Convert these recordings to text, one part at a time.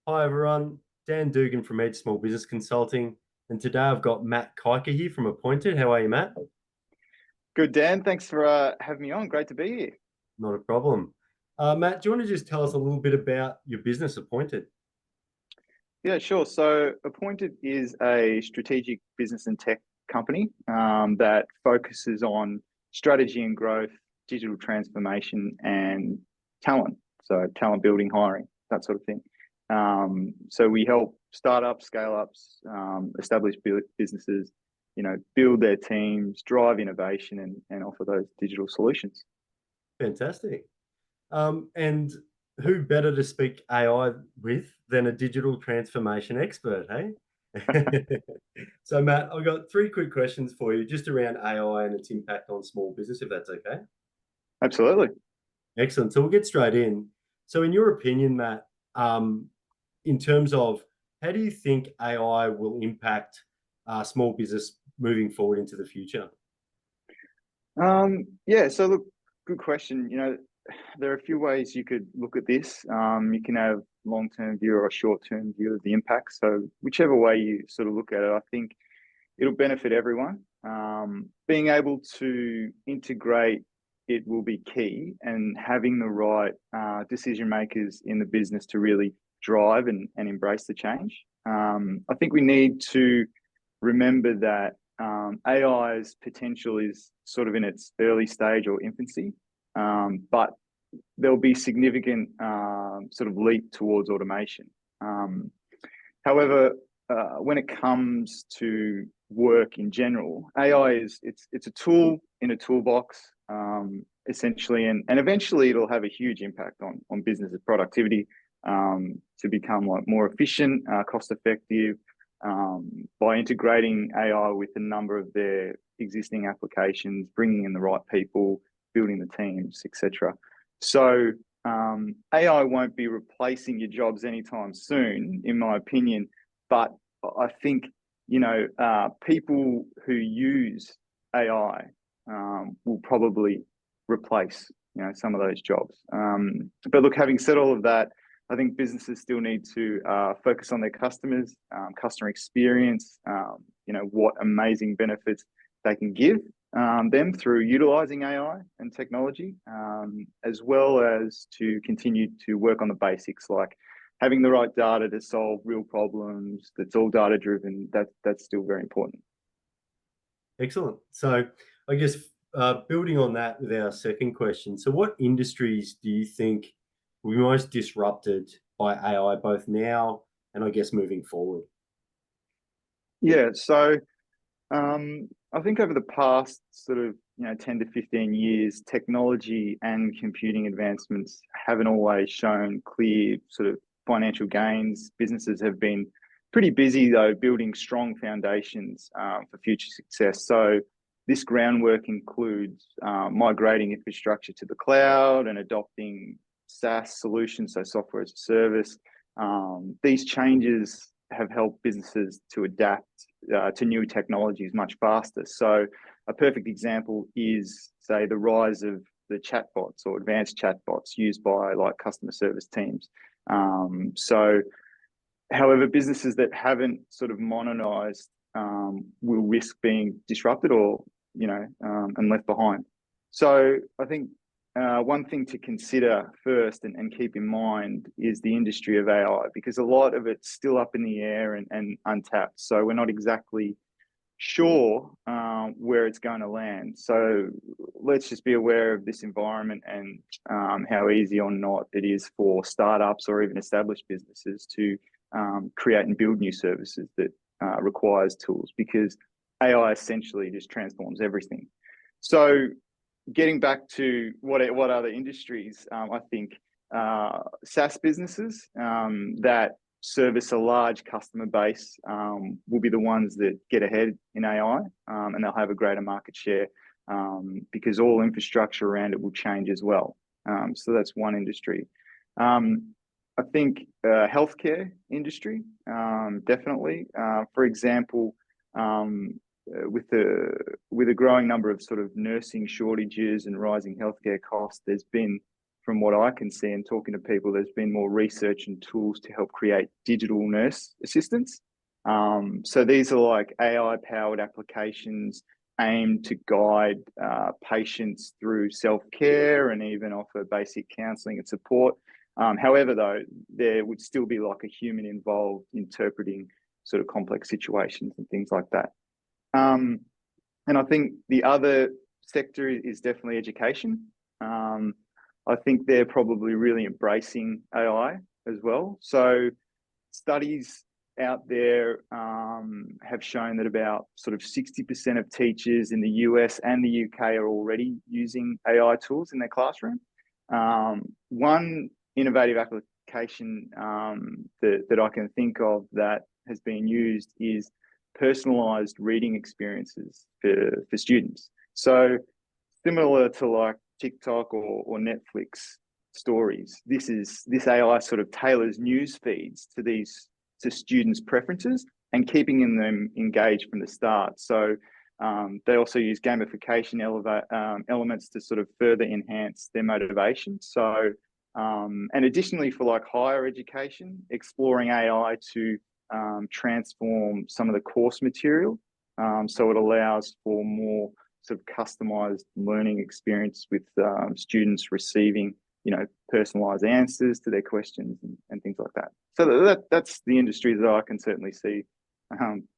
Hi everyone, Dan Dugan from Edge Small Business Consulting, and today I've got Matt Kiker here from Appointed. How are you, Matt? Good, Dan. Thanks for having me on. Great to be here. Not a problem. Matt, do you want to just tell us a little bit about your business, Appointed? Yeah, sure. So, Appointed is a strategic business and tech company that focuses on strategy and growth, digital transformation, and talent. So, talent building, hiring, that sort of thing. So, we help startups, scale ups, established businesses, build their teams, drive innovation, and offer those digital solutions. Fantastic. And who better to speak AI with than a digital transformation expert, hey? So, Matt, I've got three quick questions for you just around AI and its impact on small business, if that's okay. Absolutely. Excellent. So we'll get straight in. So, in your opinion, Matt, in terms of how do you think AI will impact small business moving forward into the future? Yeah, so look, good question. There are a few ways you could look at this. You can have long-term view or a short-term view of the impact. So whichever way you sort of look at it, I think it'll benefit everyone. Being able to integrate it will be key, and having the right decision makers in the business to really drive and embrace the change. I think we need to remember that AI's potential is sort of in its early stage or infancy, but there'll be significant sort of leap towards automation. However, when it comes to work in general, AI is it's a tool in a toolbox, essentially, and eventually it'll have a huge impact on business productivity, to become like more efficient, cost effective, by integrating AI with a number of their existing applications, bringing in the right people, building the teams, etc. So AI won't be replacing your jobs anytime soon, in my opinion. But I think people who use AI will probably replace some of those jobs. But look, having said all of that, I think businesses still need to focus on their customers, customer experience. What amazing benefits they can give them through utilizing AI and technology, as well as to continue to work on the basics like having the right data to solve real problems. That's all data driven. That's still very important. Excellent. So, I guess building on that with our second question, so what industries do you think will be most disrupted by AI, both now and I guess moving forward? Yeah. So I think over the past sort of 10 to 15 years, technology and computing advancements haven't always shown clear sort of financial gains. Businesses have been pretty busy though building strong foundations for future success. So this groundwork includes migrating infrastructure to the cloud and adopting SaaS solutions, so software as a service. These changes have helped businesses to adapt to new technologies much faster. So a perfect example is, say, the rise of the chatbots or advanced chatbots used by like customer service teams. So, however, businesses that haven't sort of modernized will risk being disrupted or and left behind. So I think one thing to consider first and keep in mind is the industry of AI, because a lot of it's still up in the air and untapped. So we're not exactly sure where it's going to land. So let's just be aware of this environment and how easy or not it is for startups or even established businesses to create and build new services that requires tools, because AI essentially just transforms everything. So getting back to what other industries, I think SaaS businesses that service a large customer base will be the ones that get ahead in AI, and they'll have a greater market share because all infrastructure around it will change as well. So that's one industry. I think healthcare industry, definitely. For example, with a growing number of sort of nursing shortages and rising healthcare costs, there's been from what I can see and talking to people, there's been more research and tools to help create digital nurse assistants. So these are like AI-powered applications aimed to guide patients through self-care and even offer basic counselling and support. However, though, there would still be like a human involved interpreting sort of complex situations and things like that. And I think the other sector is definitely education. I think they're probably really embracing AI as well. So studies out there have shown that about sort of 60% of teachers in the US and the UK are already using AI tools in their classroom. One innovative application that I can think of that has been used is personalized reading experiences for students. So similar to like TikTok or Netflix stories, this AI sort of tailors news feeds to students' preferences and keeping them engaged from the start. So they also use gamification elements to sort of further enhance their motivation. So and additionally for like higher education, exploring AI to transform some of the course material. So it allows for more sort of customized learning experience with students receiving, personalized answers to their questions and things like that. So that's the industry that I can certainly see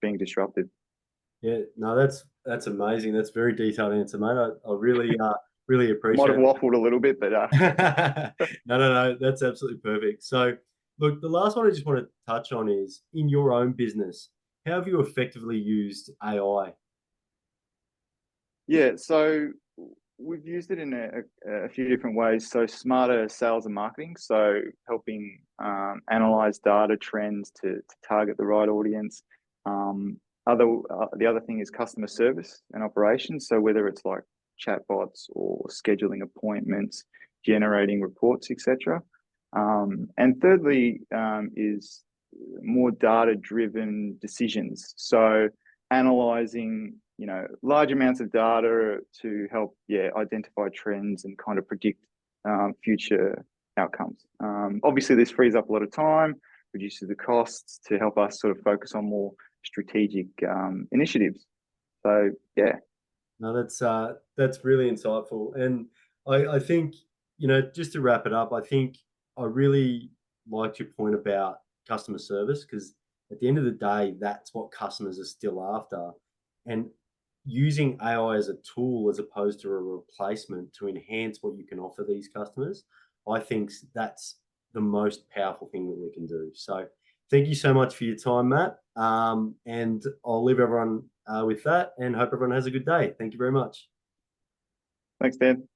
being disrupted. Yeah, no, that's amazing. That's a very detailed answer, mate. I really really Might appreciate have waffled a little bit, but no, that's absolutely perfect. So, look, the last one I just want to touch on is in your own business, how have you effectively used AI? yeah. So we've used it in a few different ways. So smarter sales and marketing. So helping analyze data trends to target the right audience. The other thing is customer service and operations. So whether it's like chatbots or scheduling appointments, generating reports, etc. And thirdly is more data-driven decisions. So analyzing large amounts of data to help identify trends and kind of predict future outcomes. Obviously this frees up a lot of time, reduces the costs to help us sort of focus on more strategic initiatives. So yeah. No, that's really insightful. And I think, just to wrap it up, I think I really liked your point about customer service because at the end of the day, that's what customers are still after. And using AI as a tool as opposed to a replacement to enhance what you can offer these customers, I think that's the most powerful thing that we can do. So thank you so much for your time, Matt. And I'll leave everyone with that and hope everyone has a good day. Thank you very much. Thanks, Dan.